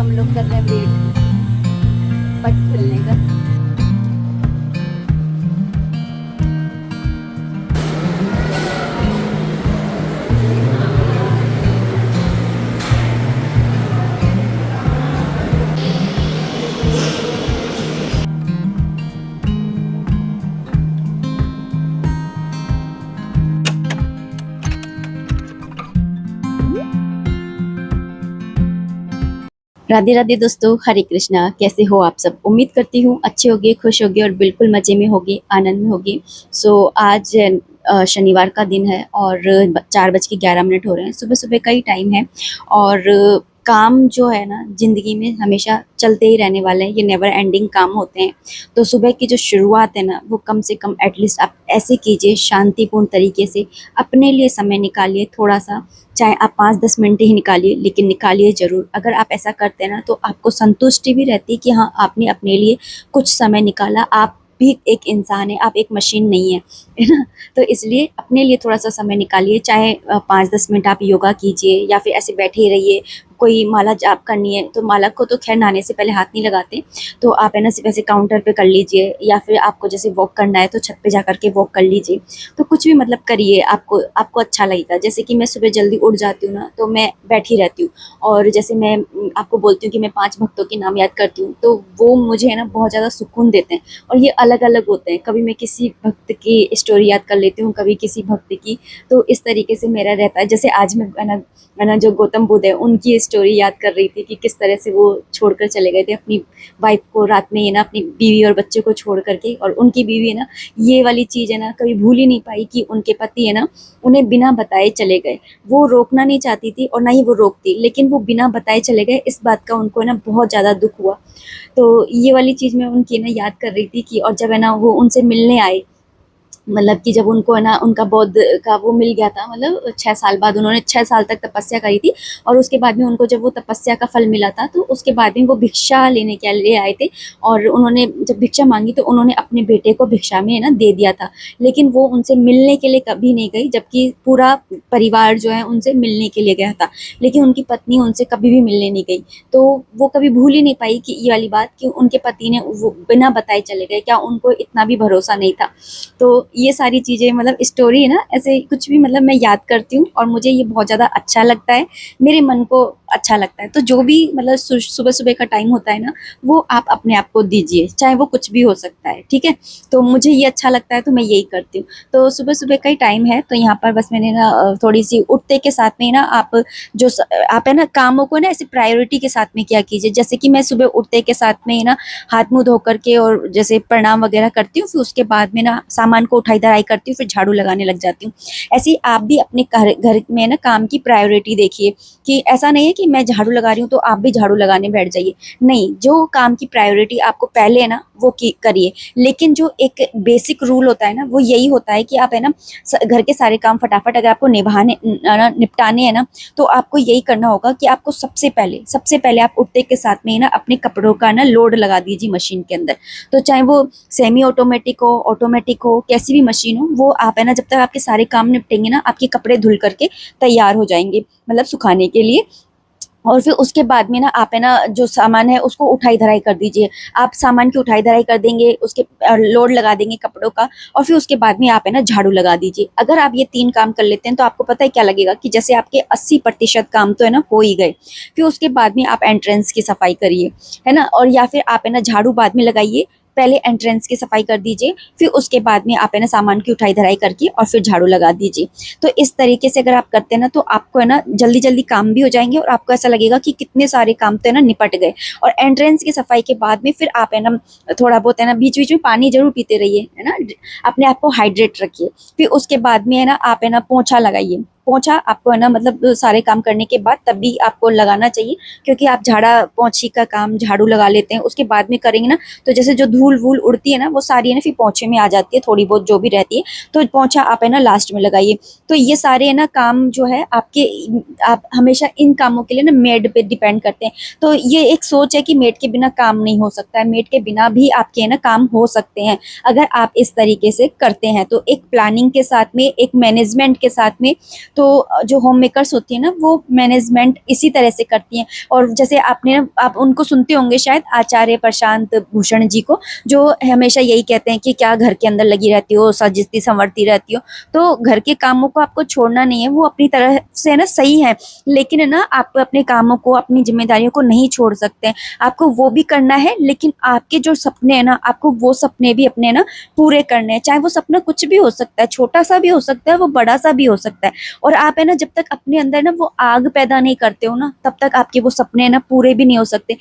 हम लोग कर रहे हैं वेट पट खुलने का। राधे राधे दोस्तों, हरे कृष्णा। कैसे हो आप सब? उम्मीद करती हूँ अच्छे होगे, खुश होगे और बिल्कुल मज़े में होगे, आनंद में होगे। आज शनिवार का दिन है और 4:11 हो रहे हैं। सुबह सुबह का ही टाइम है और काम जो है ना ज़िंदगी में हमेशा चलते ही रहने वाले हैं। ये नेवर एंडिंग काम होते हैं। तो सुबह की जो शुरुआत है ना, वो कम से कम एटलीस्ट आप ऐसे कीजिए, शांतिपूर्ण तरीके से अपने लिए समय निकालिए थोड़ा सा। चाहे आप 5-10 मिनट ही निकालिए, लेकिन निकालिए ज़रूर। अगर आप ऐसा करते हैं ना तो आपको संतुष्टि भी रहती है कि हाँ, आपने अपने लिए कुछ समय निकाला। आप भी एक इंसान है, आप एक मशीन नहीं है ना? तो इसलिए अपने लिए थोड़ा सा समय निकालिए। चाहे 5-10 मिनट आप योगा कीजिए या फिर ऐसे बैठे ही रहिए। कोई माला जाप करनी है तो माला को तो खैर नहाने से पहले हाथ नहीं लगाते, तो आप है ना सिर्फ ऐसे काउंटर पे कर लीजिए, या फिर आपको जैसे वॉक करना है तो छत पे जा करके वॉक कर लीजिए। तो कुछ भी मतलब करिए, आपको आपको अच्छा लगेगा। जैसे कि मैं सुबह जल्दी उठ जाती हूँ ना, तो मैं बैठी रहती हूँ और जैसे मैं आपको बोलती हूँ कि मैं 5 भक्तों के नाम याद करती हूँ, तो वो मुझे है ना बहुत ज़्यादा सुकून देते हैं। और ये अलग-अलग होते हैं, कभी मैं किसी भक्त की स्टोरी याद कर लेती हूँ, कभी किसी भक्त की। तो इस तरीके से मेरा रहता है। जैसे आज मैं है ना जो गौतम बुद्ध है, उनकी स्टोरी याद कर रही थी कि किस तरह से वो छोड़कर चले गए थे अपनी वाइफ को रात में, है ना, अपनी बीवी और बच्चे को छोड़ करके। और उनकी बीवी है ना, ये वाली चीज़ है ना कभी भूल ही नहीं पाई कि उनके पति है ना उन्हें बिना बताए चले गए। वो रोकना नहीं चाहती थी और ना ही वो रोकती, लेकिन वो बिना बताए चले गए। इस बात का उनको है ना बहुत ज़्यादा दुख हुआ। तो ये वाली चीज़ मैं उनकी ना याद कर रही थी कि और जब है ना वो उनसे मिलने आए, मतलब कि जब उनको है ना उनका बौद्ध का वो मिल गया था, मतलब 6 साल बाद, उन्होंने 6 साल तक तपस्या करी थी। और उसके बाद में उनको जब वो तपस्या का फल मिला था, तो उसके बाद में वो भिक्षा लेने के लिए आए थे। और उन्होंने जब भिक्षा मांगी तो उन्होंने अपने बेटे को भिक्षा में है ना दे दिया था। लेकिन वो उनसे मिलने के लिए कभी नहीं गई, जबकि पूरा परिवार जो है उनसे मिलने के लिए गया था, लेकिन उनकी पत्नी उनसे कभी भी मिलने नहीं गई। तो वो कभी भूल ही नहीं पाई कि ये वाली बात कि उनके पति ने वो बिना बताए चले गए। क्या उनको इतना भी भरोसा नहीं था? तो ये सारी चीज़ें मतलब स्टोरी है ना, ऐसे कुछ भी मतलब मैं याद करती हूँ और मुझे ये बहुत ज़्यादा अच्छा लगता है, मेरे मन को अच्छा लगता है। तो जो भी मतलब सुबह-सुबह का टाइम होता है ना, वो आप अपने आप को दीजिए, चाहे वो कुछ भी हो सकता है, ठीक है? तो मुझे ये अच्छा लगता है तो मैं यही करती हूँ। तो सुबह-सुबह का ही टाइम है, तो यहाँ पर बस मैंने ना थोड़ी-सी उठते के साथ में ही ना जो स आप है ना कामों को ना ऐसे प्रायोरिटी के साथ में किया कीजिए। जैसे कि मैं सुबह उठते के साथ में ही ना हाथ-मुँह धो कर के और जैसे प्रणाम वगैरह करती हूँ, फिर उसके बाद में ना सामान को उठाई-धराई करती हूँ, फिर झाड़ू लगाने लग जाती हूँ। ऐसे ही आप भी अपने घर घर में ना काम की प्रायोरिटी देखिए कि ऐसा नहीं है कि मैं झाड़ू लगा रही हूँ, तो आप भी झाड़ू लगाने बैठ जाइए। नहीं, जो काम की प्रायोरिटी आपको पहले है ना, वो की करिए। लेकिन जो एक बेसिक रूल होता है ना, वो यही होता है कि आप है ना घर के सारे काम फटाफट अगर आपको निपटाने हैं ना, तो आपको यही करना होगा कि आपको सबसे पहले आप उठते के साथ में ही ना अपने कपड़ों का ना लोड लगा दीजिए मशीन के अंदर। तो चाहे वो सेमी ऑटोमेटिक हो, ऑटोमेटिक हो, कैसी भी मशीन हो, वो आप है ना जब तक आपके सारे काम निपटेंगे ना, आपके कपड़े धुल करके तैयार हो जाएँगे, मतलब सुखाने के लिए। और फिर उसके बाद में ना आप है ना जो सामान है उसको उठाई-धराई कर दीजिए। आप सामान की उठाई-धराई कर देंगे, उसके लोड लगा देंगे कपड़ों का, और फिर उसके बाद में आप है ना झाड़ू लगा दीजिए। अगर आप ये 3 काम कर लेते हैं तो आपको पता है क्या लगेगा कि जैसे आपके 80% काम तो है ना हो ही गए। फिर उसके बाद में आप एंट्रेंस की सफाई करिए, है ना? और या फिर आप है ना झाड़ू बाद में लगाइए, पहले एंट्रेंस की सफाई कर दीजिए, फिर उसके बाद में आप है ना सामान की उठाई-धराई करके और फिर झाड़ू लगा दीजिए। तो इस तरीके से अगर आप करते हैं ना, तो आपको है ना जल्दी-जल्दी काम भी हो जाएँगे और आपको ऐसा लगेगा कि कितने सारे काम तो है ना निपट गए। और एंट्रेंस की सफाई के बाद में फिर आप है ना थोड़ा बहुत है ना बीच-बीच में पानी ज़रूर पीते रहिए, है ना? अपने आप को हाइड्रेट रखिए। फिर उसके बाद में है ना आप है ना पोंछा लगाइए। पोंछा आपको है ना मतलब सारे काम करने के बाद तब भी आपको लगाना चाहिए, क्योंकि आप झाड़ा-पोंछी का काम झाड़ू लगा लेते हैं, उसके बाद में करेंगे ना, तो जैसे जो धूल-वूल उड़ती है ना, वो सारी है ना फिर पोंछे में आ जाती है, थोड़ी बहुत जो भी रहती है। तो पोंछा आप है ना लास्ट में लगाइए। तो ये सारे है ना काम जो है आपके, आप हमेशा इन कामों के लिए ना मेड पे डिपेंड करते हैं। तो ये एक सोच है कि मेड के बिना काम नहीं हो सकता है, मेड के बिना भी आपके है ना काम हो सकते हैं, अगर आप इस तरीके से करते हैं। तो एक प्लानिंग के साथ में, एक मैनेजमेंट के साथ में तो जो होम मेकर्स होती है ना वो मैनेजमेंट इसी तरह से करती हैं। और जैसे आप उनको सुनते होंगे शायद, आचार्य प्रशांत भूषण जी को, जो हमेशा यही कहते हैं कि क्या घर के अंदर लगी रहती हो, सजती संवरती रहती हो। तो घर के कामों को आपको छोड़ना नहीं है, वो अपनी तरह से ना सही है, लेकिन है ना आप अपने कामों को, अपनी जिम्मेदारियों को नहीं छोड़ सकते हैं। आपको वो भी करना है, लेकिन आपके जो सपने हैं ना, आपको वो सपने भी अपने ना पूरे करने हैं। चाहे वो सपना कुछ भी हो सकता है, छोटा सा भी हो सकता है, वो बड़ा सा भी हो सकता है। और आप है ना जब तक अपने अंदर ना वो आग पैदा नहीं करते हो ना, तब तक आपके वो सपने है ना पूरे भी नहीं हो सकते।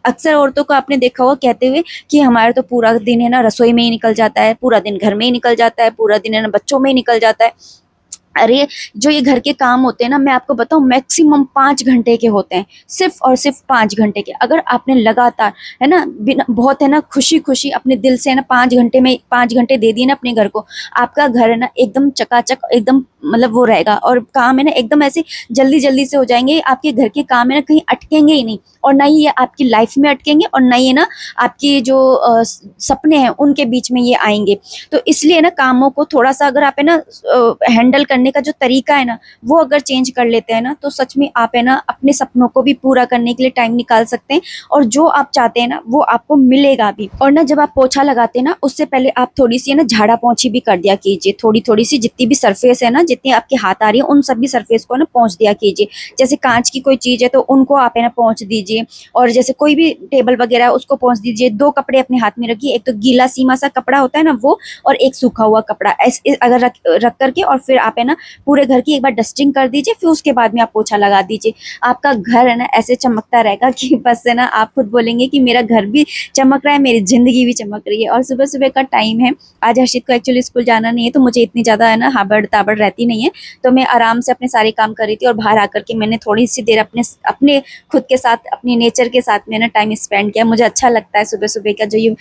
अक्सर औरतों को आपने देखा होगा कहते हुए कि हमारा तो पूरा दिन है ना रसोई में ही निकल जाता है, पूरा दिन घर में ही निकल जाता है, पूरा दिन है ना बच्चों में ही निकल जाता है। अरे, जो ये घर के काम होते हैं ना, मैं आपको बताऊं मैक्सिमम 5 घंटे के होते हैं, सिर्फ और सिर्फ 5 घंटे के। अगर आपने लगातार है ना बिना बहुत है ना खुशी खुशी अपने दिल से है ना 5 घंटे में 5 घंटे दे दिए ना अपने घर को, आपका घर है ना एकदम चकाचक, एकदम मतलब वो रहेगा। और काम है ना एकदम ऐसे जल्दी जल्दी से हो जाएंगे। आपके घर के काम है ना कहीं अटकेंगे ही नहीं, और ना ही ये आपकी लाइफ में अटकेंगे, और ना ही ना आपकी जो सपने हैं उनके बीच में ये आएंगे। तो इसलिए ना कामों को थोड़ा सा अगर आप है ना हैंडल करने का जो तरीका है ना, वो अगर चेंज कर लेते हैं ना, तो सच में आप है ना अपने सपनों को भी पूरा करने के लिए टाइम निकाल सकते हैं, और जो आप चाहते हैं ना वो आपको मिलेगा भी। और ना जब आप पोछा लगाते हैं ना, उससे पहले आप थोड़ी सी है ना झाड़ा पोंछी भी कर दिया कीजिए। थोड़ी थोड़ी सी जितनी भी सरफेस है ना, जितनी आपके हाथ आ रही है, उन सभी सरफेस को ना पोंछ दिया कीजिए। जैसे कांच की कोई चीज है तो उनको आप है ना पोंछ दीजिए, और जैसे कोई भी टेबल वगैरह है उसको पोंछ दीजिए। 2 कपड़े अपने हाथ में रखिए, एक तो गीला सीमा सा कपड़ा होता है ना वो, और एक सूखा हुआ कपड़ा, ऐसे अगर रख करके, और फिर आप है ना पूरे घर की एक बार डस्टिंग कर दीजिए, फिर उसके बाद में आप पोछा लगा दीजिए। आपका घर है ना ऐसे चमकता रहेगा कि बस है ना आप खुद बोलेंगे कि मेरा घर भी चमक रहा है, मेरी जिंदगी भी चमक रही है। और सुबह सुबह का टाइम है, आज हर्षित को एक्चुअली स्कूल जाना नहीं है, तो मुझे इतनी ज्यादा है ना हाबड़ ताबड़ रहती नहीं है, तो मैं आराम से अपने सारे काम कर रही थी। और बाहर आकर के मैंने थोड़ी सी देर अपने अपने खुद के साथ, अपनी नेचर के साथ में ना टाइम स्पेंड किया। मुझे अच्छा लगता है सुबह सुबह का जो ये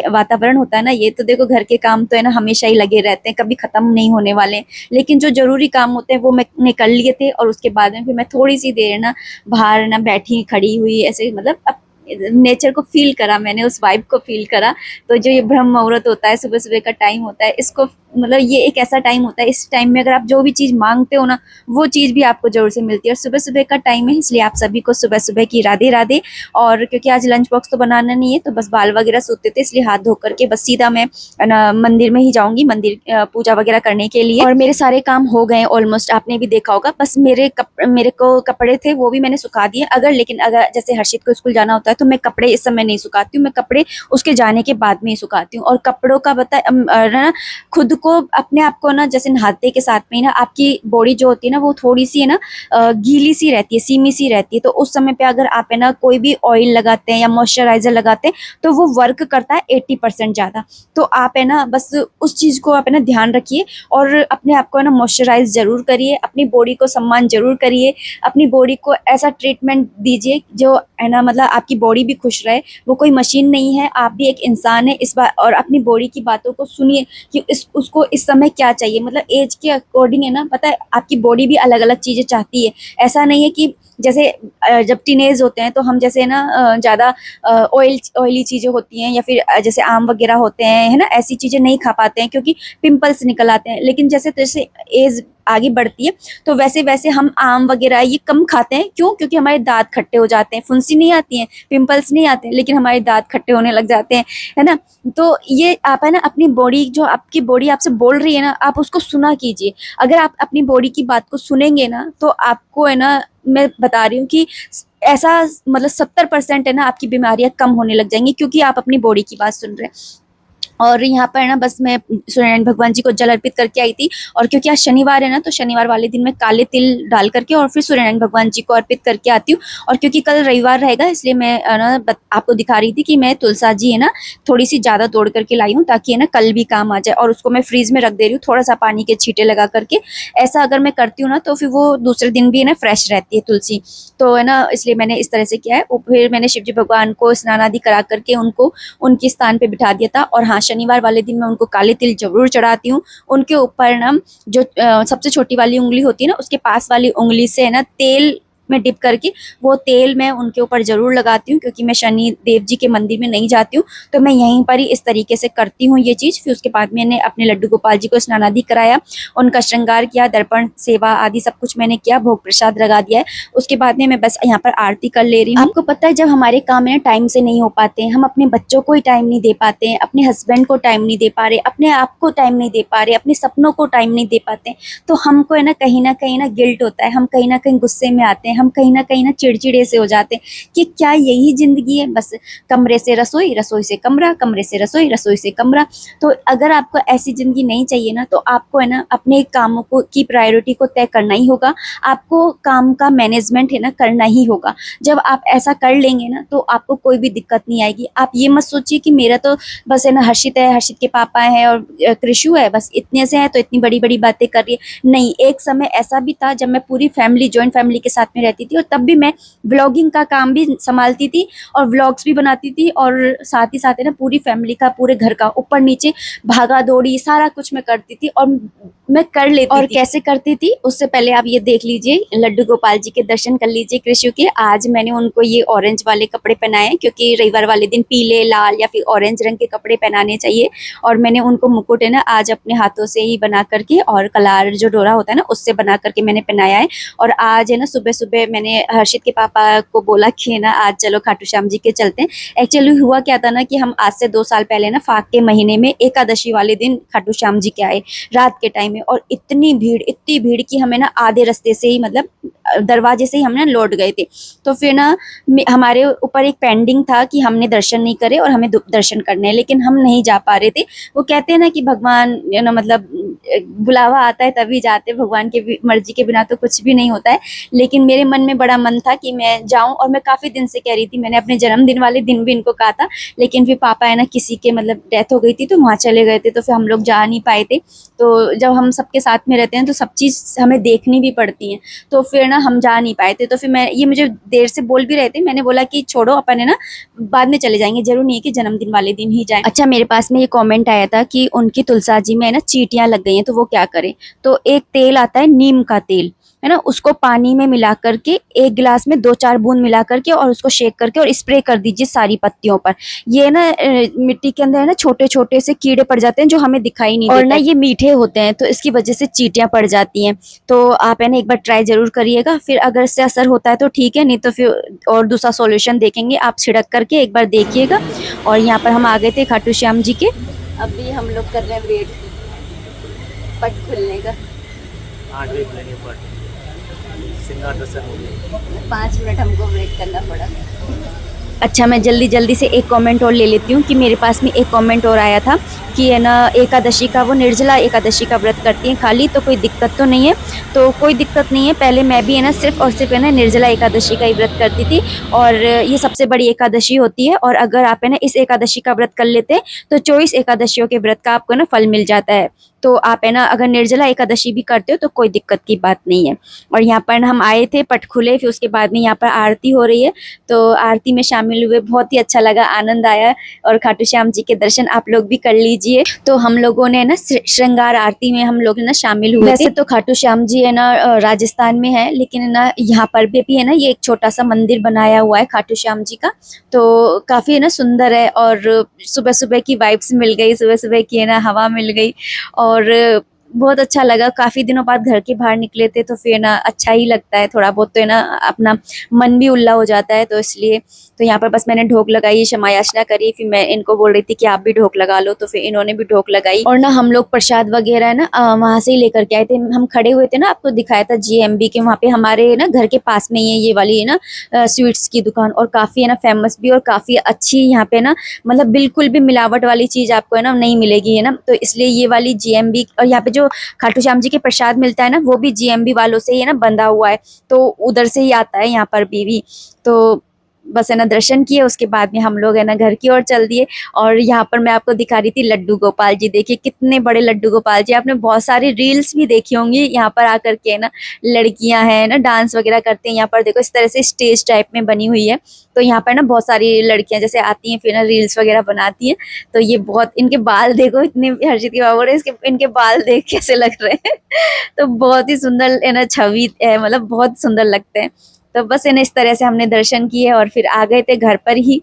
वातावरण होता है ना, ये तो देखो घर के काम तो है ना हमेशा ही लगे रहते हैं, कभी खत्म नहीं होने वाले। लेकिन जो जरूरी काम होते हैं वो मैंने कर लिए थे, और उसके बाद में फिर मैं थोड़ी सी देर ना बाहर ना बैठी खड़ी हुई ऐसे, मतलब नेचर को फील करा, मैंने उस वाइब को फील करा। तो जो ये ब्रह्म मुहूर्त होता है, सुबह सुबह का टाइम होता है, इसको मतलब ये एक ऐसा टाइम होता है, इस टाइम में अगर आप जो भी चीज मांगते हो ना, वो चीज भी आपको जरूर से मिलती है। और सुबह सुबह का टाइम है, इसलिए आप सभी को सुबह सुबह की राधे राधे। और क्योंकि आज लंच बॉक्स तो बनाना नहीं है, तो बस बाल वगैरह सोते थे, इसलिए हाथ धो करके बस सीधा मैं मंदिर में ही जाऊंगी, मंदिर पूजा वगैरह करने के लिए। और मेरे सारे काम हो गए ऑलमोस्ट, आपने भी देखा होगा। बस मेरे को कपड़े थे वो भी मैंने सुखा दिए। लेकिन अगर जैसे हर्षित को स्कूल जाना होता है, तो मैं कपड़े इस समय नहीं सुखाती हूँ, मैं कपड़े उसके जाने के बाद में ही सुखाती हूँ। और कपड़ों का ना खुद को, अपने आप को ना, जैसे नहाते के साथ में ही ना आपकी बॉडी जो होती है ना वो थोड़ी सी है ना गीली सी रहती है, सीमी सी रहती है। तो उस समय पे अगर आप है ना कोई भी ऑयल लगाते हैं या मॉइस्चराइजर लगाते हैं, तो वो वर्क करता है 80% ज्यादा। तो आप है ना बस उस चीज को आप है ना ध्यान रखिए, और अपने आप को है ना मॉइस्चराइज जरूर करिए, अपनी बॉडी को सम्मान जरूर करिए, अपनी बॉडी को ऐसा ट्रीटमेंट दीजिए जो है ना मतलब आपकी बॉडी भी खुश रहे। वो कोई मशीन नहीं है, आप भी एक इंसान है इस बार। और अपनी बॉडी की बातों को सुनिए कि उसको इस समय क्या चाहिए, मतलब एज के अकॉर्डिंग है ना, पता है आपकी बॉडी भी अलग अलग चीजें चाहती है। ऐसा नहीं है कि जैसे जब टीनेज होते हैं तो हम जैसे ना ज्यादा ऑयली चीजें होती हैं, या फिर जैसे आम वगैरह होते हैं है ना, ऐसी चीजें नहीं खा पाते हैं क्योंकि पिंपल्स निकल आते हैं। लेकिन जैसे जैसे एज आगे बढ़ती है, तो वैसे वैसे हम आम वगैरह ये कम खाते हैं। क्यों? क्योंकि हमारे दांत खट्टे हो जाते हैं, फुंसी नहीं आती है, पिंपल्स नहीं आते हैं, लेकिन हमारे दांत खट्टे होने लग जाते हैं, है ना। तो ये आप है ना अपनी बॉडी, जो आपकी बॉडी आपसे बोल रही है ना, आप उसको सुना कीजिए। अगर आप अपनी बॉडी की बात को सुनेंगे ना, तो आपको है ना, मैं बता रही हूँ कि ऐसा मतलब 70% है ना आपकी बीमारियां कम होने लग जाएंगी, क्योंकि आप अपनी बॉडी की बात सुन रहे हैं। और यहाँ पर ना बस मैं सूर्यनारायण भगवान जी को जल अर्पित करके आई थी। और क्योंकि आज शनिवार है ना, तो शनिवार वाले दिन मैं काले तिल डाल करके और फिर सूर्यनारायण भगवान जी को अर्पित करके आती हूँ। और क्योंकि कल रविवार रहेगा, इसलिए मैं ना आपको दिखा रही थी कि मैं तुलसा जी है ना थोड़ी सी ज्यादा तोड़ करके लाई हूँ, ताकि है ना कल भी काम आ जाए। और उसको मैं फ्रीज में रख दे रही हूँ, थोड़ा सा पानी के छींटे लगा करके। ऐसा अगर मैं करती हूँ ना, तो फिर वो दूसरे दिन भी है ना फ्रेश रहती है तुलसी। तो है ना, इसलिए मैंने इस तरह से किया है। और फिर मैंने शिव जी भगवान को स्नान आदि करा करके उनको उनके स्थान पे बिठा दिया था। और हाँ, शनिवार वाले दिन मैं उनको काले तिल जरूर चढ़ाती हूँ। उनके ऊपर ना जो सबसे छोटी वाली उंगली होती है ना, उसके पास वाली उंगली से है ना तेल में डिप करके वो तेल मैं उनके ऊपर ज़रूर लगाती हूँ, क्योंकि मैं शनि देव जी के मंदिर में नहीं जाती हूँ, तो मैं यहीं पर ही इस तरीके से करती हूँ ये चीज़। फिर उसके बाद मैंने अपने लड्डू गोपाल जी को स्नान आदि कराया, उनका श्रृंगार किया, दर्पण सेवा आदि सब कुछ मैंने किया, भोग प्रसाद लगा दिया है। उसके बाद में मैं बस यहाँ पर आरती कर ले रही हूँ। आपको पता है, जब हमारे काम है टाइम से नहीं हो पाते हैं, हम अपने बच्चों को ही टाइम नहीं दे पाते हैं, अपने हस्बैंड को टाइम नहीं दे पा रहे, अपने आप को टाइम नहीं दे पा रहे, अपने सपनों को टाइम नहीं दे पाते हैं, तो हमको है ना कहीं ना गिल्ट होता है, हम कहीं ना कहीं गुस्से में आते हैं, हम कहीं ना चिड़चिड़े से हो जाते हैं कि क्या यही जिंदगी है, बस कमरे से रसोई, रसोई से कमरा, कमरे से रसोई, रसोई से कमरा। तो अगर आपको ऐसी ज़िंदगी नहीं चाहिए ना, तो आपको है ना अपने कामों को की प्रायोरिटी को तय करना ही होगा। आपको काम का मैनेजमेंट है ना करना ही होगा। जब आप ऐसा कर लेंगे ना, तो आपको कोई भी दिक्कत नहीं आएगी। आप ये मत सोचिए कि मेरा तो बस है ना हर्षित है, हर्षित के पापा हैं और कृषु है, बस इतने से है तो इतनी बड़ी-बड़ी बातें कर रही है। नहीं, एक समय ऐसा भी था जब मैं पूरी फैमिली, जॉइंट फैमिली के साथ में रहती थी, और तब भी मैं व्लॉगिंग का काम भी सँभालती थी और व्लॉग्स भी बनाती थी, और साथ ही साथ है ना पूरी फैमिली का, पूरे घर का ऊपर-नीचे भागा-दौड़ी सारा कुछ मैं करती थी, और मैं कर लेती और थी। कैसे करती थी, उससे पहले आप ये देख लीजिए, लड्डू गोपाल जी के दर्शन कर लीजिए कृष्ण के। आज मैंने उनको ये ऑरेंज वाले कपड़े पहनाए हैं, क्योंकि रविवार वाले दिन पीले, लाल या फिर ऑरेंज रंग के कपड़े पहनाने चाहिए। और मैंने उनको मुकुट है ना आज अपने हाथों से ही बना करके, और कलार जो डोरा होता है ना उससे बना करके मैंने पहनाया है। और आज है ना सुबह-सुबह मैंने हर्षित के पापा को बोला कि है ना आज चलो खाटू श्याम जी के चलते हैं। एक्चुअली हुआ क्या था ना कि हम आज से 2 साल पहले ना फाग के महीने में एकादशी वाले दिन खाटू श्याम जी के आए रात के टाइम में, और इतनी भीड़ कि हमें ना आधे रास्ते से ही, मतलब दरवाजे से ही हम ना लौट गए थे। तो फिर ना हमारे ऊपर एक पेंडिंग था कि हमने दर्शन नहीं करे और हमें दर्शन करने हैं, लेकिन हम नहीं जा पा रहे थे। वो कहते हैं ना कि भगवान ना, मतलब बुलावा आता है तभी जाते हैं, भगवान की मर्जी के बिना तो कुछ भी नहीं होता है। लेकिन मेरे मन में बड़ा मन था कि मैं जाऊं, और मैं काफ़ी दिन से कह रही थी, मैंने अपने जन्मदिन वाले दिन भी इनको कहा था, लेकिन फिर पापा है ना किसी के मतलब डेथ हो गई थी, तो वहाँ चले गए थे, तो फिर हम लोग जा नहीं पाए थे। तो जब हम सबके साथ में रहते हैं तो सब चीज़ हमें देखनी भी पड़ती है, तो फिर ना हम जा नहीं पाए थे। तो फिर मैं, ये मुझे देर से बोल भी रहे थे, मैंने बोला कि छोड़ो, अपन है ना बाद में चले जाएंगे, जरूर नहीं है कि जन्मदिन वाले दिन ही जाए। अच्छा, मेरे पास में ये कमेंट आया था कि उनकी तुलसा जी में है ना चींटियां लग गई हैं, तो वो क्या करें। तो एक तेल आता है नीम का तेल, है ना, उसको पानी में मिला करके एक गिलास में 2-4 बूंद मिला करके और उसको शेक करके और स्प्रे कर दीजिए सारी पत्तियों पर। ये ना मिट्टी के अंदर है ना छोटे छोटे से कीड़े पड़ जाते हैं जो हमें दिखाई नहीं देते, और ना ये मीठे होते हैं, तो इसकी वजह से चींटियां पड़ जाती हैं। तो आप है ना एक बार ट्राई जरूर करिएगा, फिर अगर इससे असर होता है तो ठीक है, नहीं तो फिर और दूसरा सॉल्यूशन देखेंगे। आप छिड़क करके एक बार देखिएगा। और यहाँ पर हम आ गए थे खाटू श्याम जी के, अभी हम लोग कर रहे हैं वेट पट खुलने का। 8 बजे खुलेंगे पट, सिंगार दर्शन हो गए। 5 मिनट हमको वेट करना पड़ा। अच्छा, मैं जल्दी से एक कमेंट और ले लेती हूँ कि मेरे पास में एक कमेंट और आया था कि है ना एकादशी का, वो निर्जला एकादशी का व्रत करती हैं खाली, तो कोई दिक्कत तो नहीं है। तो कोई दिक्कत नहीं है, पहले मैं भी है ना सिर्फ और सिर्फ है ना निर्जला एकादशी का ही व्रत करती थी, और ये सबसे बड़ी एकादशी होती है, और अगर आप है ना इस एकादशी का व्रत कर लेते हैं तो 24 एकादशियों के व्रत का आपको ना फल मिल जाता है। तो आप है ना अगर निर्जला एकादशी भी करते हो तो कोई दिक्कत की बात नहीं है। और यहाँ पर हम आए थे, पट खुले, फिर उसके बाद में यहाँ पर आरती हो रही है, तो आरती में शामिल हुए, बहुत ही अच्छा लगा, आनंद आया। और खाटू श्याम जी के दर्शन आप लोग भी कर लीजिए। तो हम लोगों ने ना श्रृंगार आरती में हम लोग ना शामिल हुए। वैसे तो खाटू श्याम जी है ना राजस्थान में है, लेकिन ना यहाँ पर भी है ना ये एक छोटा सा मंदिर बनाया हुआ है खाटू श्याम जी का, तो काफी है ना सुंदर है। और सुबह सुबह की वाइब्स मिल गई, सुबह सुबह की है ना हवा मिल गई, और बहुत अच्छा लगा। काफी दिनों बाद घर के बाहर निकले थे, तो फिर ना अच्छा ही लगता है, थोड़ा बहुत तो है ना अपना मन भी उल्ला हो जाता है, तो इसलिए। तो यहाँ पर बस मैंने ढोक लगाई, क्षमा याचना करी, फिर मैं इनको बोल रही थी कि आप भी ढोक लगा लो, तो फिर इन्होंने भी ढोक लगाई। और ना हम लोग प्रसाद वगैरह है ना वहां से ही लेकर के आए थे। हम खड़े हुए थे ना, आपको दिखाया था जीएमबी के, वहाँ पे हमारे ना घर के पास में ही है ये वाली है ना स्वीट्स की दुकान, और काफी है ना फेमस भी, और काफी अच्छी यहाँ पे ना, मतलब बिल्कुल भी मिलावट वाली चीज आपको है ना नहीं मिलेगी, है ना। तो इसलिए ये वाली जीएमबी, और यहाँ पे जो खाटू श्याम जी के प्रसाद मिलता है ना वो भी जीएमबी वालों से ही है ना बंधा हुआ है, तो उधर से ही आता है यहाँ पर भी। तो बस है ना दर्शन किए, उसके बाद में हम लोग है ना घर की ओर चल दिए। और यहाँ पर मैं आपको दिखा रही थी लड्डू गोपाल जी, देखिए कितने बड़े लड्डू गोपाल जी। आपने बहुत सारी रील्स भी देखी होंगी, यहाँ पर आकर के है ना लड़कियां हैं ना डांस वगैरह करती हैं। यहाँ पर देखो इस तरह से स्टेज टाइप में बनी हुई है, तो यहाँ पर ना बहुत सारी लड़कियां जैसे आती हैं, फिर ना रील्स वगैरह बनाती हैं। तो ये बहुत, इनके बाल देखो इतने, हर्षित की बाबू इसके इनके बाल देख कैसे लग रहे हैं तो बहुत ही सुंदर है ना छवि है, मतलब बहुत सुंदर लगते हैं। तो बस है ना इस तरह से हमने दर्शन किए और फिर आ गए थे घर पर ही।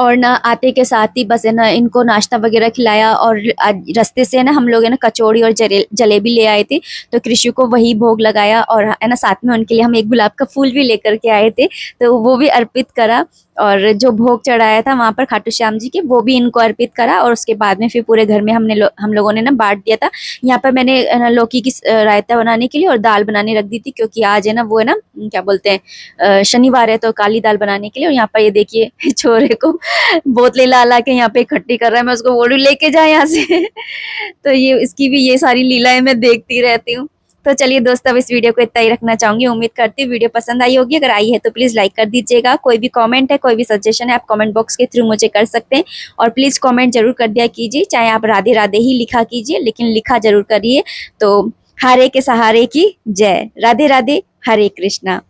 और ना आते के साथ ही बस है ना इनको नाश्ता वगैरह खिलाया और रास्ते से है ना हम लोग है ना कचौड़ी और जलेबी ले आए थे, तो कृषि को वही भोग लगाया और है ना साथ में उनके लिए हम एक गुलाब का फूल भी लेकर के आए थे, तो वो भी अर्पित करा। और जो भोग चढ़ाया था वहां पर खाटू श्याम जी के, वो भी इनको अर्पित करा और उसके बाद में फिर पूरे घर में हम लोगों ने ना बांट दिया था। यहाँ पर मैंने लौकी की रायता बनाने के लिए और दाल बनाने रख दी थी, क्योंकि आज है ना वो है ना क्या बोलते हैं शनिवार है, तो काली दाल बनाने के लिए। और यहाँ पर ये देखिए छोरे को बोतलें ला ला के यहाँ पे इकट्ठी कर रहा है, मैं उसको बोलूं लेके जा यहाँ से तो ये इसकी भी ये सारी लीलाएं मैं देखती रहती हूँ। तो चलिए दोस्तों, अब इस वीडियो को इतना ही रखना चाहूंगी। उम्मीद करती हूँ वीडियो पसंद आई होगी। अगर आई है तो प्लीज लाइक कर दीजिएगा। कोई भी कमेंट है, कोई भी सजेशन है, आप कमेंट बॉक्स के थ्रू मुझे कर सकते हैं। और प्लीज कमेंट जरूर कर दिया कीजिए, चाहे आप राधे राधे ही लिखा कीजिए, लेकिन लिखा जरूर करिए। तो हरे के सहारे की जय। राधे राधे, हरे कृष्णा।